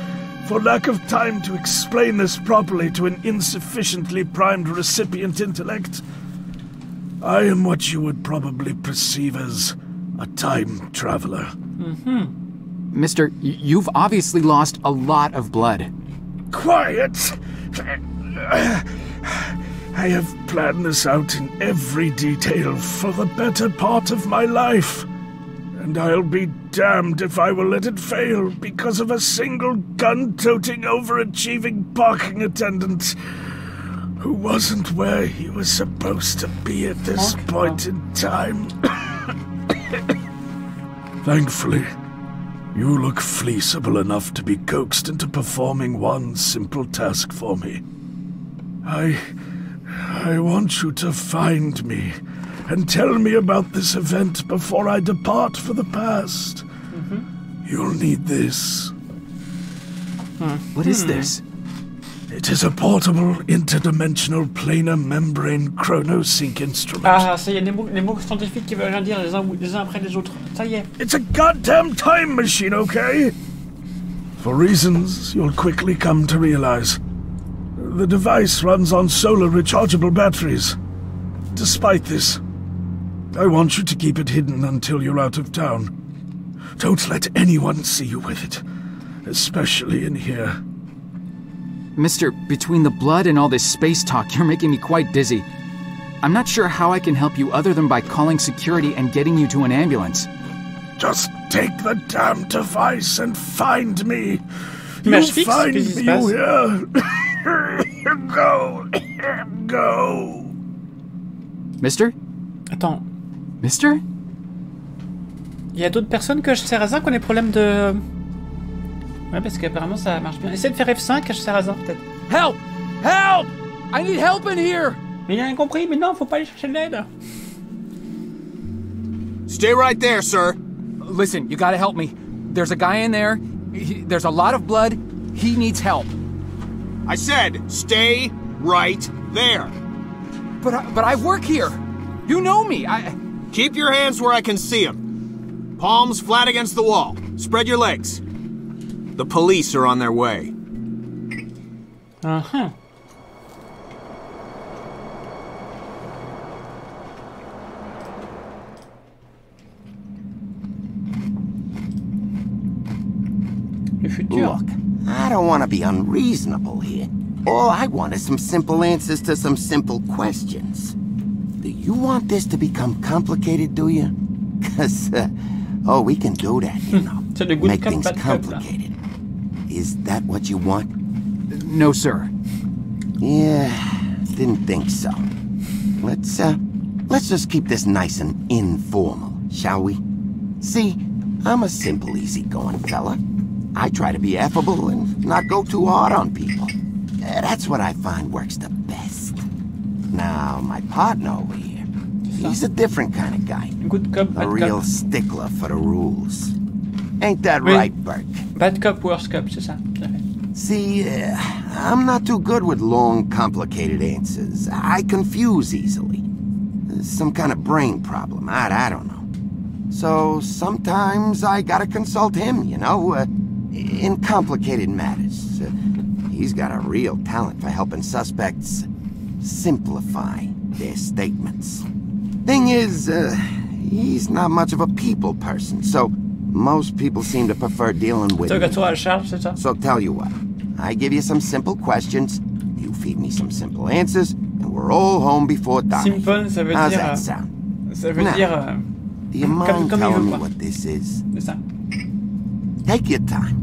for lack of time to explain this properly to an insufficiently primed recipient intellect, I am what you would probably perceive as a time traveler. Mister, you've obviously lost a lot of blood. Quiet! I have planned this out in every detail for the better part of my life. And I'll be damned if I will let it fail because of a single gun-toting, overachieving parking attendant who wasn't where he was supposed to be at this point in time. Thankfully, you look fleeceable enough to be coaxed into performing one simple task for me. I want you to find me and tell me about this event before I depart for the past. You'll need this. What is this? It is a portable interdimensional planar membrane chronosync instrument. Ah, ça y est, les mots scientifiques qui veulent rien dire les uns après les autres. Ça y est. It's a goddamn time machine, okay? For reasons you'll quickly come to realize. The device runs on solar rechargeable batteries. Despite this, I want you to keep it hidden until you're out of town. Don't let anyone see you with it, especially in here. Mister, between the blood and all this space talk, you're making me quite dizzy. I'm not sure how I can help you other than by calling security and getting you to an ambulance. Just take the damn device and find me. Image You fixe, find qu'est-ce qui se me, passe? you hear? Go. Go. Mister? Attends, Mister? il y a d'autres personnes que Sherazin qui ont des problèmes de... Ouais, parce qu'apparemment ça marche bien. Essaye de faire F5 Sherazin peut-être. Help! Help! I need help in here! Mais il a rien compris, mais non, faut pas aller chercher de l'aide. Stay right there, sir. Listen, you gotta help me. There's a guy in there. There's a lot of blood. He needs help. I said, stay right there. But I work here. You know me. Keep your hands where I can see them. Palms flat against the wall. Spread your legs. The police are on their way. Uh-huh. Le futur. Look, I don't want to be unreasonable here. All I want is some simple answers to some simple questions. Do you want this to become complicated, do you? 'Cause, oh, we can do that, you know. C'est le good Make cop, things bad cop, là. complicated. Is that what you want? No, sir. Yeah, didn't think so. Let's just keep this nice and informal, shall we? See, I'm a simple, easygoing fella. I try to be affable and not go too hard on people. That's what I find works the best. Now, my partner over here, he's a different kind of guy. Good cop, A bad real cop. stickler for the rules. Ain't that Oui. right, Burke? Bad cop, worse cop, c'est ça. Tout à fait. See, I'm not too good with long, complicated answers. I confuse easily. Some kind of brain problem. I don't know. So sometimes I gotta consult him, you know, in complicated matters. He's got a real talent for helping suspects simplify their statements. Thing is, he's not much of a people person, so most people seem to prefer dealing with him. Interrogatoire à charge, c'est ça. So tell you what, I give you some simple questions, you feed me some simple answers, and we're all home before dark. Simple, ça veut How's dire... that sound? Ça veut Non. dire... Do you mind comme il telling veut, me quoi. what this is? C'est ça. Take your time.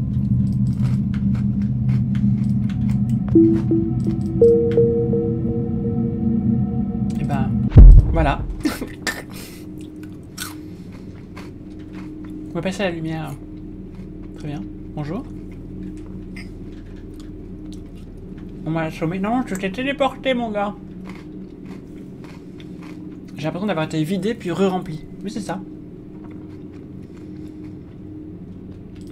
Et ben... Voilà. On va passer à la lumière. Très bien. Bonjour. On m'a assommé. Non, je t'ai téléporté, mon gars. J'ai l'impression d'avoir été vidé puis re-rempli. Oui, c'est ça.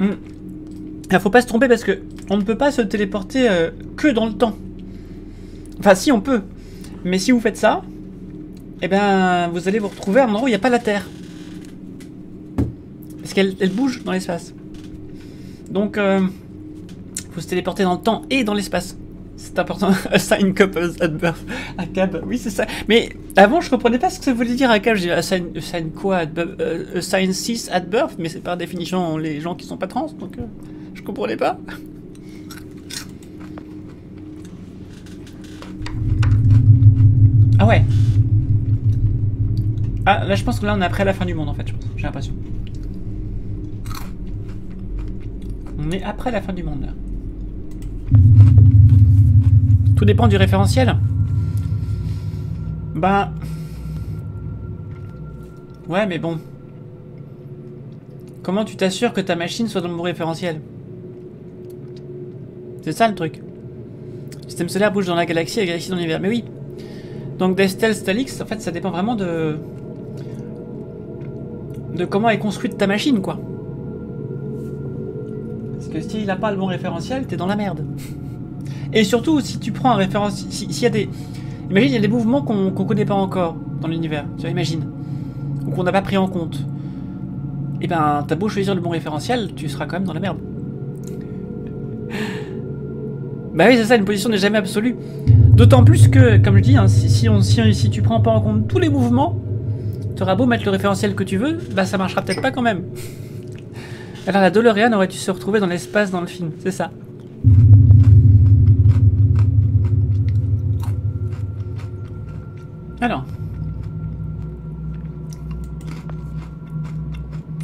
Il faut pas se tromper parce que on ne peut pas se téléporter que dans le temps. Enfin, si, on peut. Mais si vous faites ça, eh ben, vous allez vous retrouver à un endroit où il n'y a pas la Terre. Parce qu'elle bouge dans l'espace. Donc, faut se téléporter dans le temps et dans l'espace. C'est important. Assign couples at birth. À cab. Oui, c'est ça. Mais avant, je comprenais pas ce que ça voulait dire à cab. Je dis assign quoi at birth, assign cis at birth. Mais c'est par définition les gens qui sont pas trans. Donc, je comprenais pas. Ah ouais. Ah, là, je pense que là, on est après la fin du monde, en fait, je pense. J'ai l'impression. On est après la fin du monde, là. Tout dépend du référentiel. Ben... Ouais, mais bon. Comment tu t'assures que ta machine soit dans le bon référentiel? C'est ça le truc. Le système solaire bouge dans la galaxie et la galaxie dans l'univers. Mais oui. Donc des stealth Stalix, en fait, ça dépend vraiment de comment est construite ta machine, quoi. Parce que s'il n'a pas le bon référentiel, t'es dans la merde. Et surtout, si tu prends un référentiel... S'il y a des... Imagine, il y a des mouvements qu'on connaît pas encore dans l'univers. Tu vois, imagine. Ou qu'on n'a pas pris en compte. Et ben, t'as beau choisir le bon référentiel, tu seras quand même dans la merde. Bah oui, c'est ça, une position n'est jamais absolue. D'autant plus que, comme je dis, hein, si tu prends pas en compte tous les mouvements, tu auras beau mettre le référentiel que tu veux, bah ça marchera peut-être pas quand même. Alors la DeLorean aurait dû se retrouver dans l'espace dans le film, c'est ça. Alors.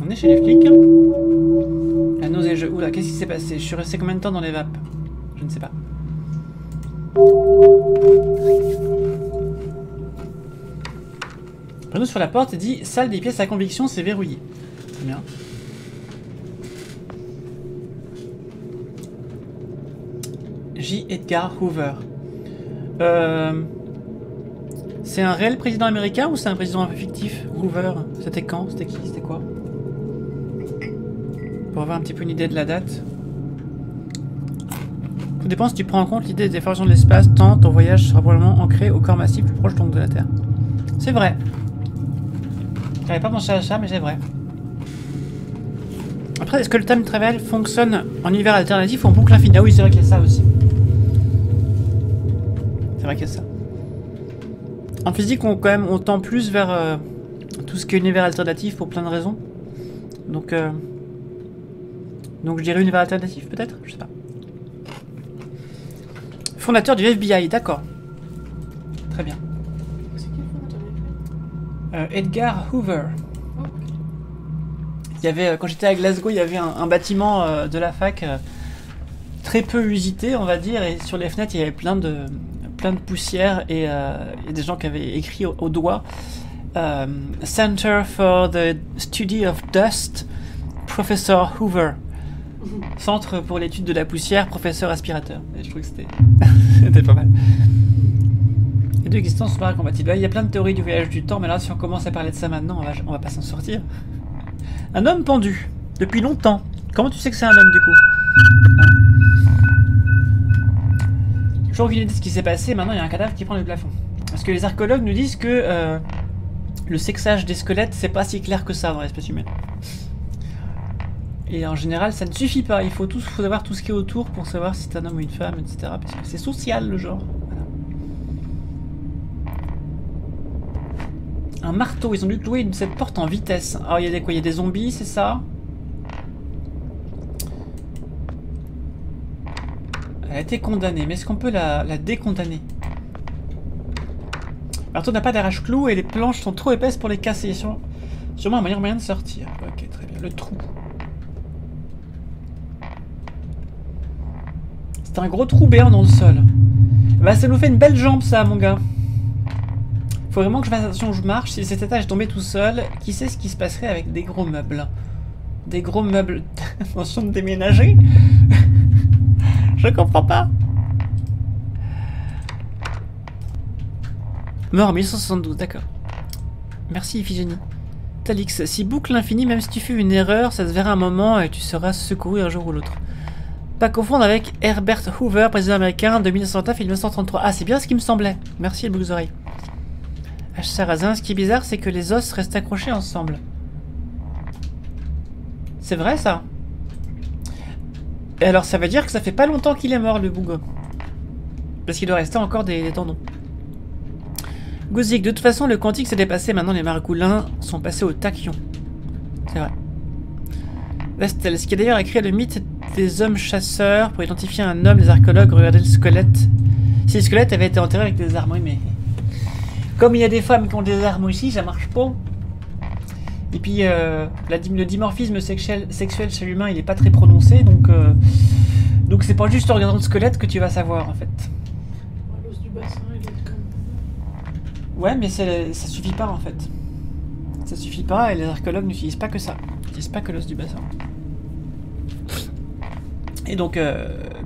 On est chez les flics. La nausée, oula, qu'est-ce qui s'est passé? Je suis resté combien de temps dans les vapes? Je ne sais pas. Panneau sur la porte dit « Salle des pièces à conviction, c'est verrouillé ». Très bien. J. Edgar Hoover. C'est un réel président américain ou c'est un président un peu fictif? Hoover, c'était quand? C'était qui? C'était quoi? Pour avoir un petit peu une idée de la date. Tout dépend si tu prends en compte l'idée des déformations de l'espace, tant ton voyage sera probablement ancré au corps massif plus proche donc de la Terre. C'est vrai. J'avais pas pensé à ça, mais c'est vrai. Après, est-ce que le time travel fonctionne en univers alternatif ou en boucle infinie? Ah oui, c'est vrai qu'il y a ça aussi. C'est vrai qu'il y a ça. En physique, on tend plus vers tout ce qui est univers alternatif pour plein de raisons. Donc je dirais univers alternatif, peut-être? Je sais pas. Fondateur du FBI, d'accord. Très bien. C'est qui le fondateur du FBI? Edgar Hoover. Oh. Il y avait, quand j'étais à Glasgow, il y avait un bâtiment de la fac très peu usité, on va dire, et sur les fenêtres, il y avait plein de poussière et des gens qui avaient écrit au doigt Center for the Study of Dust, Professor Hoover. Centre pour l'étude de la poussière, professeur aspirateur. Et je trouve que c'était pas mal. Les deux existences sont pas incompatibles. Il y a plein de théories du voyage du temps, mais là, si on commence à parler de ça maintenant, on va pas s'en sortir. Un homme pendu, depuis longtemps. Comment tu sais que c'est un homme, du coup? J'ai aucune idée de ce qui s'est passé, maintenant il y a un cadavre qui prend le plafond. Parce que les archéologues nous disent que le sexage des squelettes, c'est pas si clair que ça dans l'espèce humaine. Et en général, ça ne suffit pas. Il faut savoir tout ce qui est autour pour savoir si c'est un homme ou une femme, etc. Parce que c'est social, le genre. Voilà. Un marteau. Ils ont dû clouer cette porte en vitesse. Alors, il y a des quoi? Il y a des zombies, c'est ça? Elle a été condamnée. Mais est-ce qu'on peut la décondamner? Le marteau n'a pas d'arrache-clou et les planches sont trop épaisses pour les casser. Sûrement un meilleur moyen de sortir. Ok, très bien. Le trou. C'est un gros trou béant dans le sol. Bah ça nous fait une belle jambe ça mon gars. Faut vraiment que je fasse attention où je marche. Si cet étage est tombé tout seul, qui sait ce qui se passerait avec des gros meubles? Des gros meubles... Attention de déménager. Je comprends pas. Mort en 1872, d'accord. Merci Iphigénie. Talix, si boucle l'infini, même si tu fais une erreur, ça se verra un moment et tu seras secouru un jour ou l'autre. Pas confondre avec Herbert Hoover, président américain de 1909 et 1933. Ah, c'est bien ce qui me semblait. Merci, le boucle oreilles. H. Sarrazin, ce qui est bizarre, c'est que les os restent accrochés ensemble. C'est vrai, ça? Et alors, ça veut dire que ça fait pas longtemps qu'il est mort, le bougre. Parce qu'il doit rester encore des tendons. Gouzik, de toute façon, le quantique s'est dépassé. Maintenant, les margoulins sont passés au tachyon. C'est vrai. Vestel, ce qui a d'ailleurs écrit le mythe des hommes chasseurs pour identifier un homme. Les archéologues regardaient le squelette. Si le squelette avait été enterré avec des armes, oui, mais comme il y a des femmes qui ont des armes aussi, ça marche pas. Et puis le dimorphisme sexuel chez l'humain, il est pas très prononcé, donc c'est pas juste en regardant le squelette que tu vas savoir en fait. L'os du bassin, il est comme... Ouais, mais ça suffit pas en fait. Ça suffit pas et les archéologues n'utilisent pas que ça. Ils n'utilisent pas que l'os du bassin. Et donc,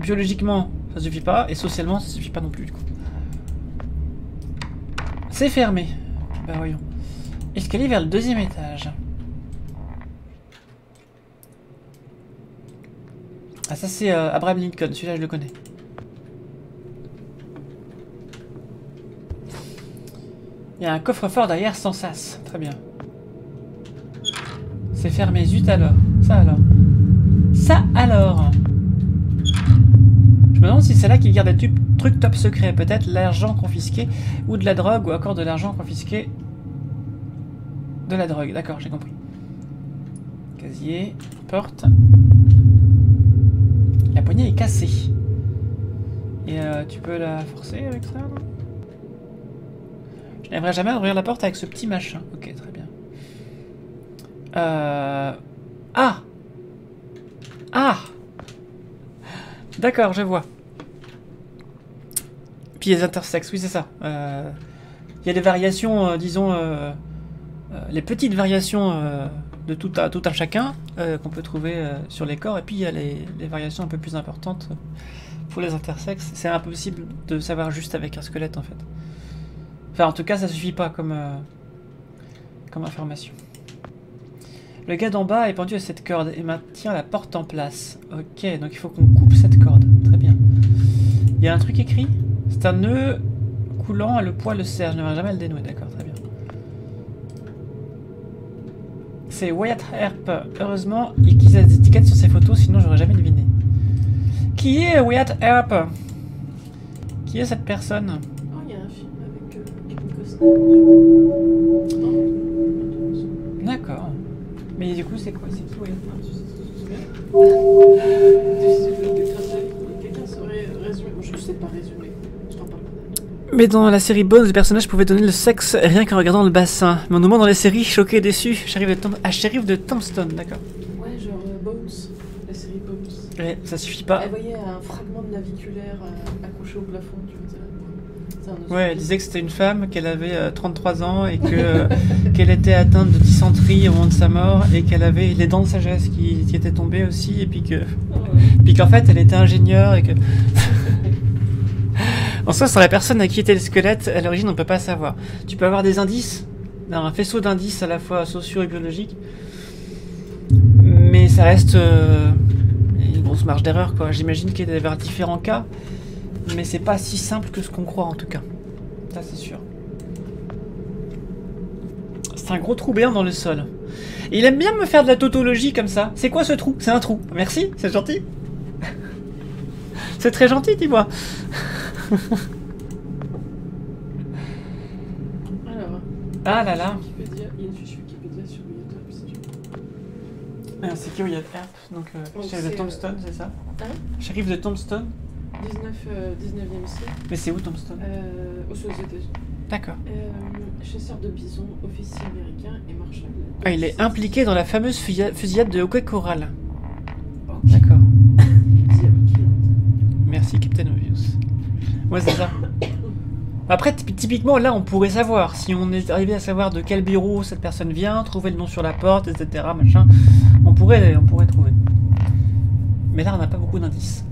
biologiquement, ça suffit pas, et socialement, ça suffit pas non plus, du coup. C'est fermé. Bah voyons. Escalier vers le 2e étage. Ah ça c'est Abraham Lincoln, celui-là je le connais. Il y a un coffre-fort derrière sans sas. Très bien. C'est fermé, zut alors. Ça alors. Ça alors. Je me demande si c'est là qu'il garde des trucs top secrets. Peut-être l'argent confisqué ou de la drogue ou encore de l'argent confisqué. De la drogue, d'accord, j'ai compris. Casier, porte. La poignée est cassée. Et tu peux la forcer avec ça, non? Je n'aimerais jamais ouvrir la porte avec ce petit machin. Ok, très bien. Ah! Ah! D'accord, je vois. Puis les intersexes, oui c'est ça. Il y a des variations, disons... les petites variations de tout un chacun qu'on peut trouver sur les corps, et puis il y a les variations un peu plus importantes pour les intersexes. C'est impossible de savoir juste avec un squelette en fait. Enfin en tout cas ça suffit pas comme information. Le gars d'en bas est pendu à cette corde et maintient la porte en place. Ok, donc il faut qu'on coupe cette corde. Très bien. Il y a un truc écrit. C'est un nœud coulant, le poids le serre. Je n'aimerais jamais le dénouer, d'accord, très bien. C'est Wyatt Earp. Heureusement, il utilise des étiquettes sur ses photos, sinon j'aurais jamais deviné. Qui est Wyatt Earp? Qui est cette personne? Oh, il y a un film avec Kevin Costner. D'accord. Mais du coup, c'est quoi? C'est qui Wyatt Earp? Quelqu'un saurait résumer? Je ne sais pas résumer. Je t'en parle pas. Mais dans la série Bones, le personnage pouvait donner le sexe rien qu'en regardant le bassin. Mais au moment dans les séries, choqué et déçu, shérif de Tombstone, d'accord. Ouais, genre Bones, la série Bones. Ouais, ça suffit pas. Elle voyait un fragment de naviculaire accroché au plafond, tu vois. Ouais, elle disait que c'était une femme, qu'elle avait 33 ans et que qu'elle était atteinte de dysenterie au moment de sa mort et qu'elle avait les dents de sagesse qui étaient tombées aussi et puis qu'en fait elle était ingénieure et que... En soi, sur la personne à qui était le squelette, à l'origine on peut pas savoir. Tu peux avoir des indices, un faisceau d'indices à la fois sociaux et biologiques, mais ça reste une grosse marge d'erreur quoi. J'imagine qu'il y a différents cas. Mais c'est pas si simple que ce qu'on croit en tout cas. Ça c'est sûr. C'est un gros trou béant dans le sol. Et il aime bien me faire de la tautologie comme ça. C'est quoi ce trou? C'est un trou. Merci, c'est gentil. C'est très gentil, dis-moi. Alors. Ah là là. Il y a une fiche Wikipédia sur Wyatt Earp si tu veux. C'est qui Wyatt Earp? Donc shérif de Tombstone, c'est ça? Hein? Shérif de Tombstone? 19e siècle. Mais c'est où Tombstone? Aux États-Unis. D'accord. Chasseur de bisons, officier américain et marshal. Ah, il est impliqué dans la fameuse fusillade de Hockey Corral. Okay. D'accord. Merci Captain Obvious. Ouais, c'est ça. Après, typiquement, là, on pourrait savoir. Si on est arrivé à savoir de quel bureau cette personne vient, trouver le nom sur la porte, etc., machin, on pourrait trouver. Mais là, on n'a pas beaucoup d'indices.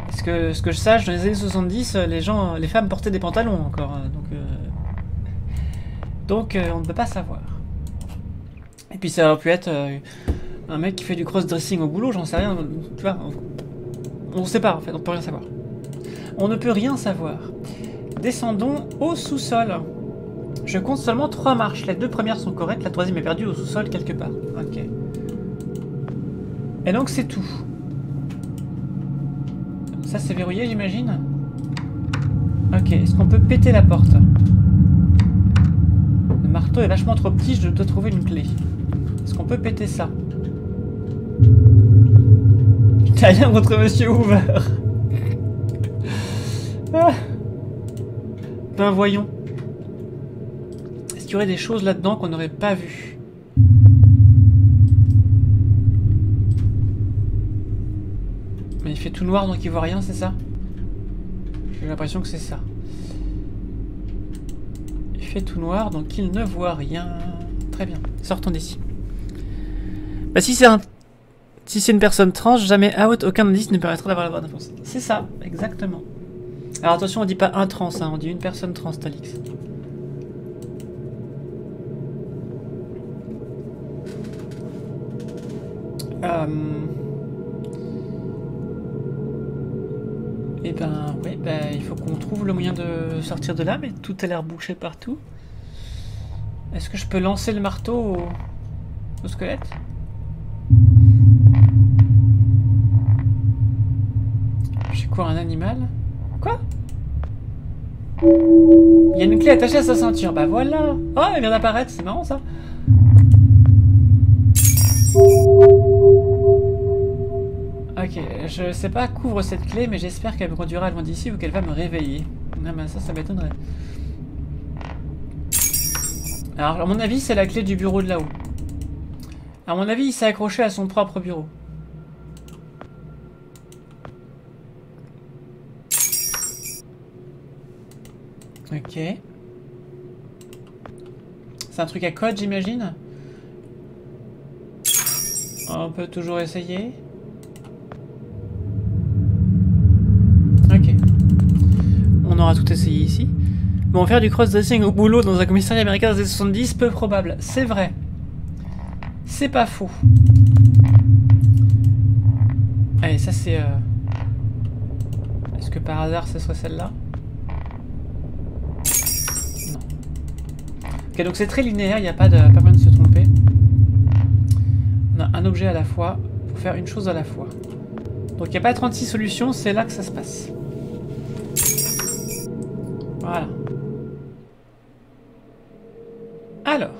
Parce que ce que je sache, dans les années 70, les femmes portaient des pantalons encore. Donc, on ne peut pas savoir. Et puis, ça aurait pu être un mec qui fait du cross-dressing au boulot, j'en sais rien. Tu vois, on ne sait pas, en fait, on ne peut rien savoir. On ne peut rien savoir. Descendons au sous-sol. Je compte seulement 3 marches. Les 2 premières sont correctes, la 3e est perdue au sous-sol quelque part. Ok. Et donc c'est tout. Ça c'est verrouillé j'imagine. Ok, est-ce qu'on peut péter la porte? Le marteau est vachement trop petit, je dois trouver une clé. Est-ce qu'on peut péter ça? T'as rien contre Monsieur Hoover. Ah. Ben voyons. Est-ce qu'il y aurait des choses là-dedans qu'on n'aurait pas vues? Mais il fait tout noir donc il voit rien, c'est ça? J'ai l'impression que c'est ça. Il fait tout noir donc il ne voit rien. Très bien. Sortons d'ici. Bah si c'est une personne trans, jamais out, aucun indice ne permettra d'avoir la bonne réponse. C'est ça, exactement. Alors attention, on dit pas un trans, hein, on dit une personne trans, Talix. Et ben, ouais, il faut qu'on trouve le moyen de sortir de là, mais tout a l'air bouché partout. Est-ce que je peux lancer le marteau au squelette? Je suis quoi, un animal? Quoi? Il y a une clé attachée à sa ceinture. Bah voilà. Oh, elle vient d'apparaître, c'est marrant ça. Ok, je sais pas couvre cette clé, mais j'espère qu'elle me conduira loin d'ici ou qu'elle va me réveiller. Non, mais ça m'étonnerait. Alors, à mon avis, c'est la clé du bureau de là-haut. À mon avis, il s'est accroché à son propre bureau. Ok. C'est un truc à code, j'imagine. On peut toujours essayer. Ok. On aura tout essayé ici. Bon, faire du cross-dressing au boulot dans un commissariat américain des années 70, peu probable. C'est vrai. C'est pas faux. Allez, ça c'est... Est-ce que par hasard ce serait celle-là? Non. Ok, donc c'est très linéaire, il n'y a pas moyen de se tromper. On a un objet à la fois, pour faire une chose à la fois. Donc il n'y a pas 36 solutions, c'est là que ça se passe. Voilà. Alors.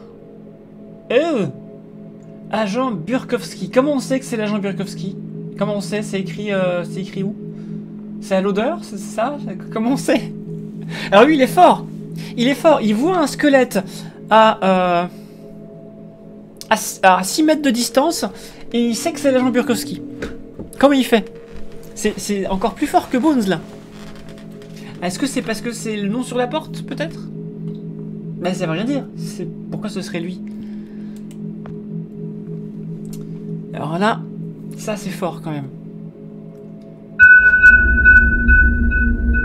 Agent Burkowski. Comment on sait que c'est l'agent Burkowski? Comment on sait? C'est écrit où? C'est à l'odeur? C'est ça? Comment on sait? Alors lui, il est fort. Il est fort. Il voit un squelette à 6 mètres de distance et il sait que c'est l'agent Burkowski. Comment il fait? C'est encore plus fort que Bones, là. Est-ce que c'est parce que c'est le nom sur la porte, peut-être? Mais ça veut rien dire. Pourquoi ce serait lui? Alors là, ça c'est fort quand même.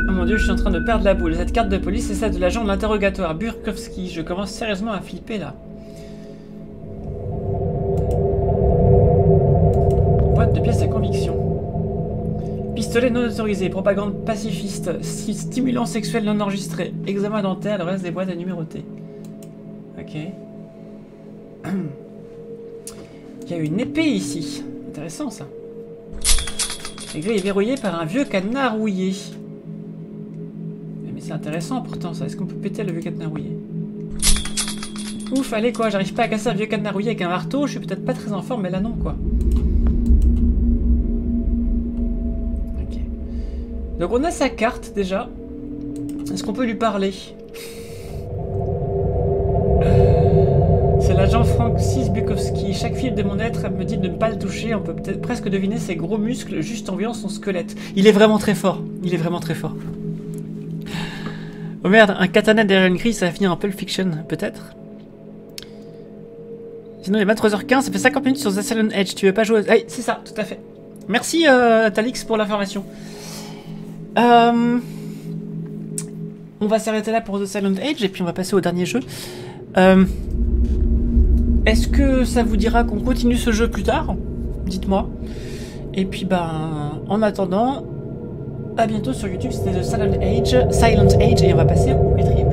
Oh mon dieu, je suis en train de perdre la boule. Cette carte de police, c'est celle de l'agent de l'interrogatoire, Burkowski. Je commence sérieusement à flipper là. Boîte de pièces à conviction. Pistolet non autorisé, propagande pacifiste, stimulant sexuel non enregistré, examen dentaire, le reste des boîtes à numéroter. Ok. Il y a une épée ici. Intéressant ça. La grille est verrouillée par un vieux cadenas rouillé. Mais c'est intéressant pourtant ça. Est-ce qu'on peut péter le vieux cadenas rouillé? Ouf, allez quoi, j'arrive pas à casser un vieux cadenas rouillé avec un marteau. Je suis peut-être pas très en forme, mais là non quoi. Donc on a sa carte déjà. Est-ce qu'on peut lui parler? C'est l'agent Francis Bukowski. Chaque fibre de mon être me dit de ne pas le toucher. On peut peut-être presque deviner ses gros muscles juste en voyant son squelette. Il est vraiment très fort. Il est vraiment très fort. Oh merde, un katana derrière une grille, ça va finir en Pulp Fiction, peut-être. Sinon il est 23h15, ça fait 50 minutes sur The Silent Edge. Tu veux pas jouer? Ah, c'est ça, tout à fait. Merci Talix pour l'information. On va s'arrêter là pour The Silent Edge et puis on va passer au dernier jeu. Est-ce que ça vous dira qu'on continue ce jeu plus tard? Dites-moi. Et puis en attendant, à bientôt sur YouTube. C'était The Silent Age et on va passer au quatrième.